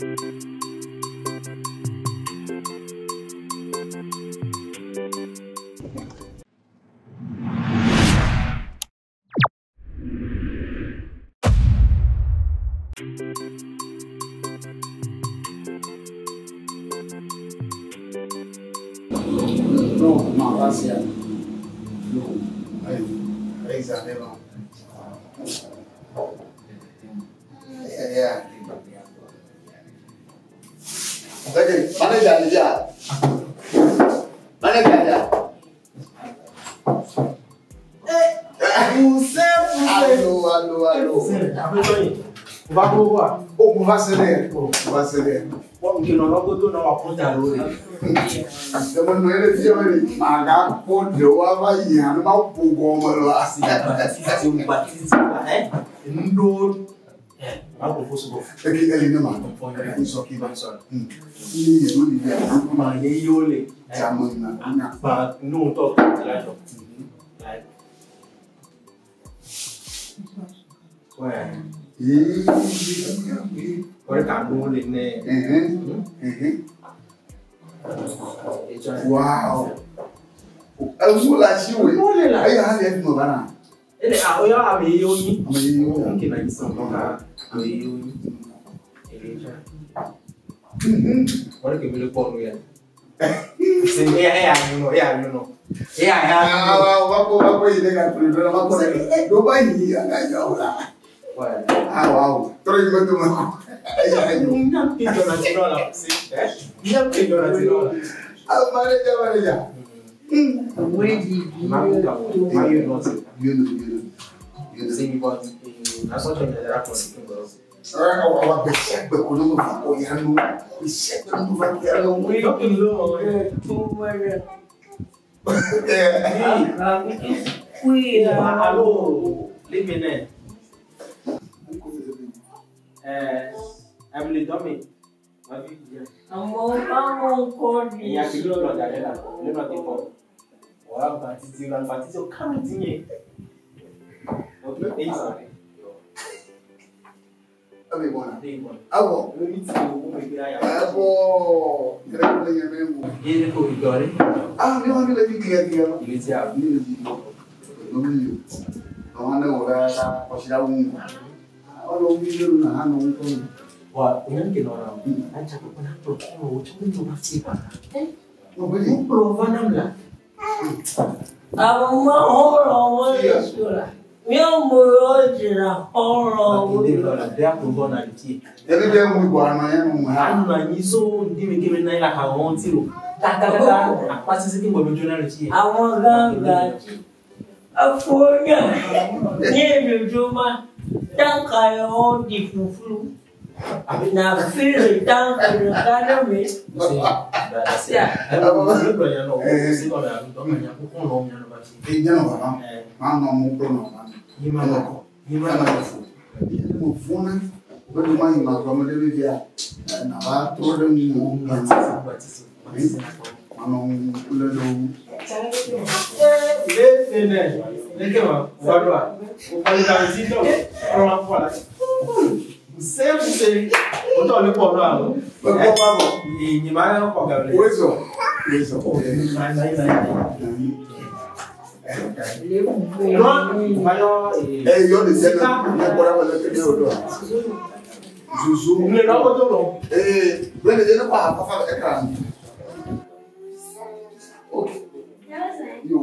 Non, ma gracia. No. Ahí sale, no. Ya. Oke, mana jalan? Mana jalan? Alô. Vai provar. Ou vai ser, vai ser. Porque não logo do não aponta ali. Eu não era de hoje. Maga pode eu vai ir, não mal pouco como assim. Se um batista, né? Não. É, algo possível. É que ele não manda. Isso aqui vai só. E eu lhe digo, mas eu lhe. Jamona. Mas não tô lá. Ué. Olha cá, no né? Uau! Eu vou lá, tio. Aí a gente não vai lá. Ele olha a meio aí. Meio que vai ser tocar meio. Ele já. Olha que me lhe pôr no ele. Sim, é não. Vai ir legal por ele, vai por. Não vai ir, lá. Ah, uau! Trouxe muito mal. Não tem nacional lá, sim. Não tem nacional. Ah, mareja. Sim, pode. Na sua era conseguindo. Agora percebe quando não vai olhando, percebe quando não vai olhando. Alô, Limene. Emily Domi. Amor, corre. E aqui não dá dela. Ele não tem como. Ora, batizar o caminho. Ok, é isso. Abi bona. Abo. Abo. Era que ele mesmo. Ele foi embora. Ah, meu amigo ele queria. Ele dizia. Não me. Não anda ora, postar olha o vídeo na não com. Wah, yang kita orang, aja aku pernah provo, cuma masih apa? Não boleh. Provo nam lah. Ama horror wala. Meu moro jira horror. Dia kalau dia provo na dia. Ele dia muito bom, amanhã não há. Anu na niso, dia mungkin naik lah kawan tiro. Tak, apa sih sih mau jurnal dia? Ama ganga. Afonya. Ni cuma tak kayo di fufu. Na feel down in the academy. Ya. Aku banyak no. Sih kalau aku tuh banyak aku kalau punya no baca. Dia no kan. Mana mau prono kan. Gimana kok? Mau phone. Baru main macam mana dia. Nah, turun ni mau baca. Mana ulelo. Leke mah, waduh. Upaya dari situ orang apa lagi? Sempre untuk oleh pola. Apa? Ini mana kok gak boleh? Ueso. Yo decía que por ahora le quería otro. Zuzu. Ini nak betul loh. Boleh jadi apa ekran. Oke. Yo.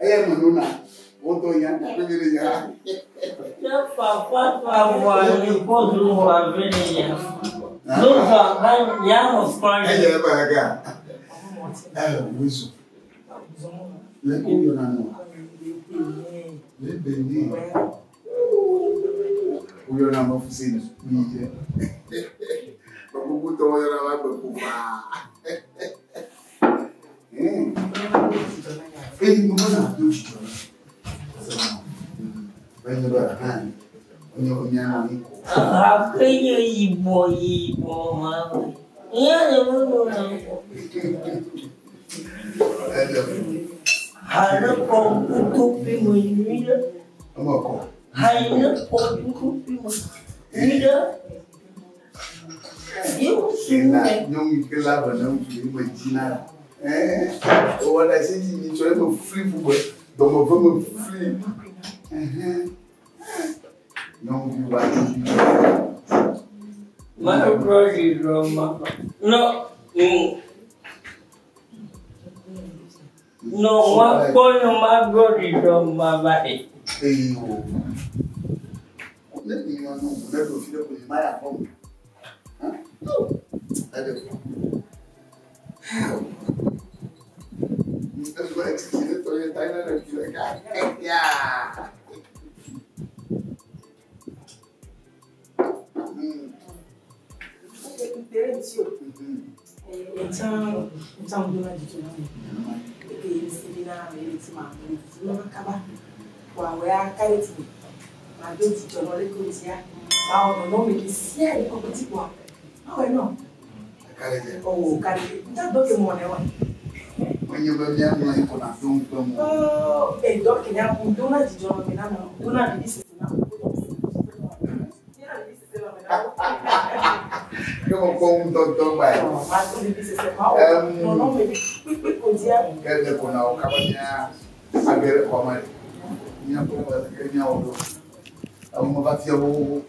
Menuna untuk yang pilih ya. Papa ni podo avenia. Lupa kan yang offline. Baga. Wisu. Leko yo nanu. Bendi. Uyo na Fousseni. Mije. Bakubuto yo na bakufa. Ele não vai dar Deus te vai levar a mãe. O minha mãe. Aquele ibo mano. E ele não. Hana com coupe moinida. Haina com coupe moinida. Eu sou não que lava não que imagina. What I say is try to flip away. Don't move flip. Não vi vai. My brother Roma. No. No, my brother Roma vai. Eu. Não filho com mais como. That's what I explained to you. Thailand, and you're like, yeah. Então, dona de tudo, que esse na medicina, não acaba. Qual é a careta? Mas eu te chamo de coisa. Ah, o nome que se é o que tipo. Ah, não. Careta. Oh, careta. Então, do que mo né, ó. When you go down, you put a film from. Oh, e do que né, dona de John, não. Dona de disse não. Como com doutor vai. Mas quando disse ser mal, não me que coisa. Quer dizer, quando o cabanha a ver como é. Minha prova que minha olho. Uma batia o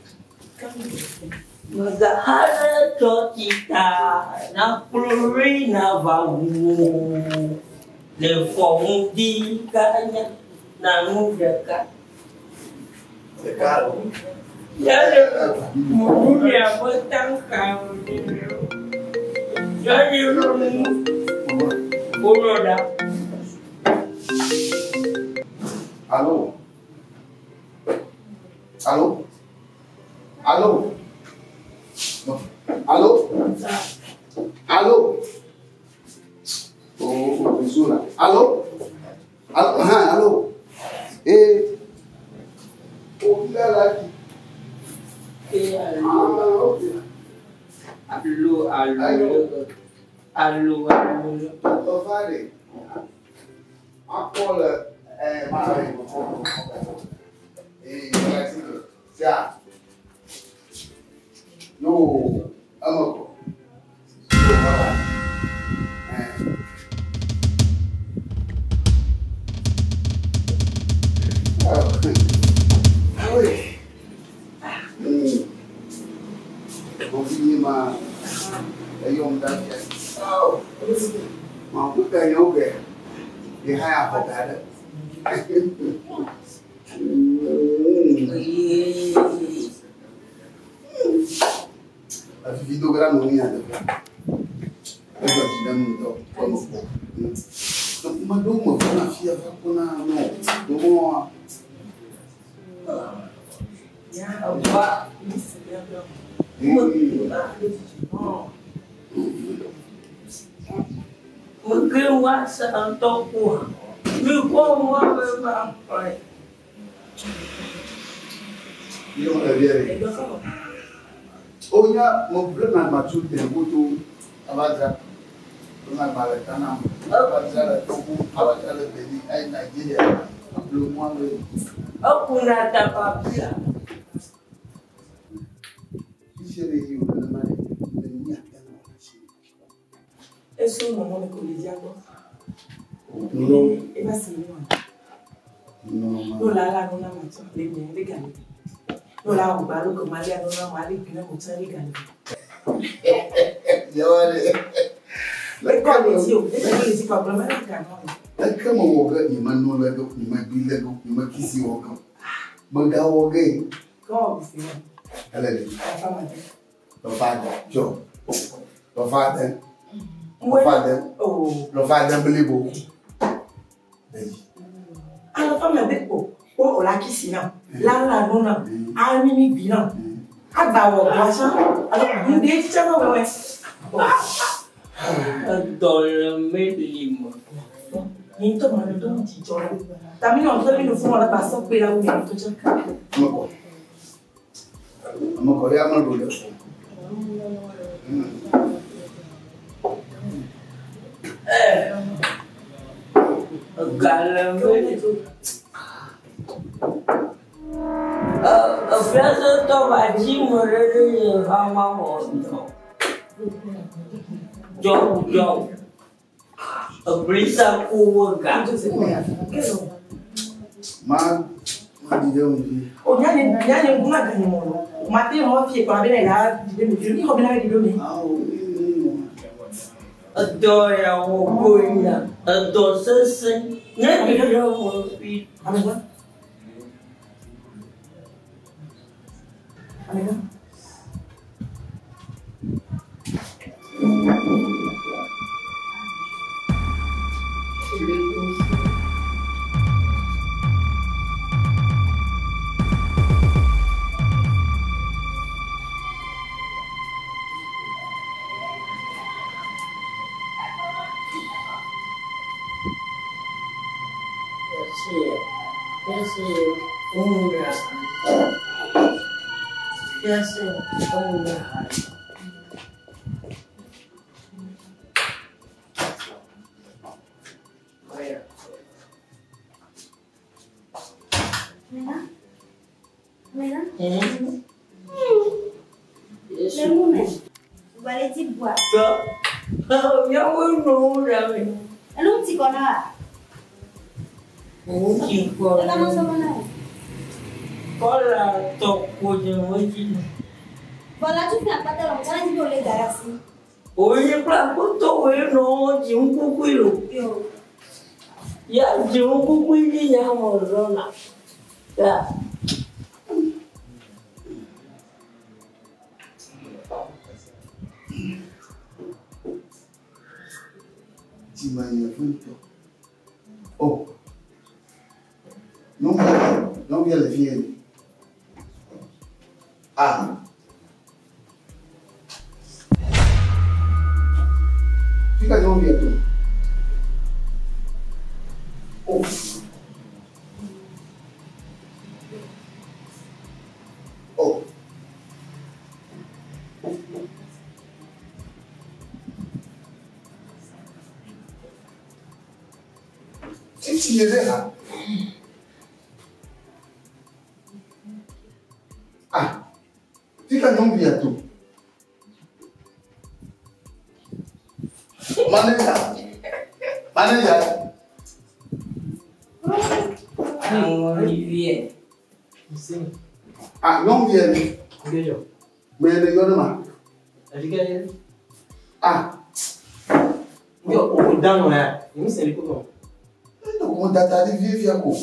Magahara tokita na Pourrait na VOUS le fondi kanya na Nouvelle. é caro. Ya mulher botar carro. Já viu Pourrait. Alô? Alô? Alô? Alô? Alô? Oh, Zura. Alô? Alô? Alô? Eh? Oh, lá aqui. Alô. Ô, Vale. A cola é mais. E já. No, amo. Oi. Ouvi uma. Aí um da que. Mas o que é o quê? E aí a rodada. A vida granuinha. Eu vou te dar muito. Vamos. Mas do uma na fia vai com na não. Do uma. Mungkin wasa untuk kuah, lupa apa apa. Dia mana dia? Oh ya, mau berenang macam tu, butuh apa saja. Berenang balik tanam. Apa saja Togo, apa saja beli, Nigeria, belum mana. Aku nak apa dia? Siapa yang mana mana? Eso no me colidía con. No. Es así, no. No. No la no la macho, le me regalo. No la hago para lo que María no la vale que no mucha regalo. Ya vale. Le condicio, le condicio para problema de cano. Like kama woga ni manu lego, ni mabile lego, ni makisi woga. Maga woga. Como você? Alele. A fama. Lo fada, jo. Lo fada. Oh. Lo fada belibo. Alors femme avec oh la kisi na. La no na. A mi bi na. A ba wo bo sa. Alors ni de ti na we. Adoro medimo. Ni to ma do ti jo. Ta mi no to mi no fun la ba so pe la wo mi to jo ka. Amoko ya ma do le. Voilà, tu fais un pantalon, tu as dit qu'on les garassi. Oui, je prends pour toi, non, j'ai un coucou. Il y a un coucou, il y a un morona. Oh, non, bien les filles. Ah. Fica de onde é tu? Oh. Oh. Senti errar. Ah. Fica de onde é tu? Manager. Olivier. Sim. Ah, não vier. Entendeu? Mas ele não mais. Fica aí. Ah. O dano é. Eu não sei como. Então, como tá de viver com.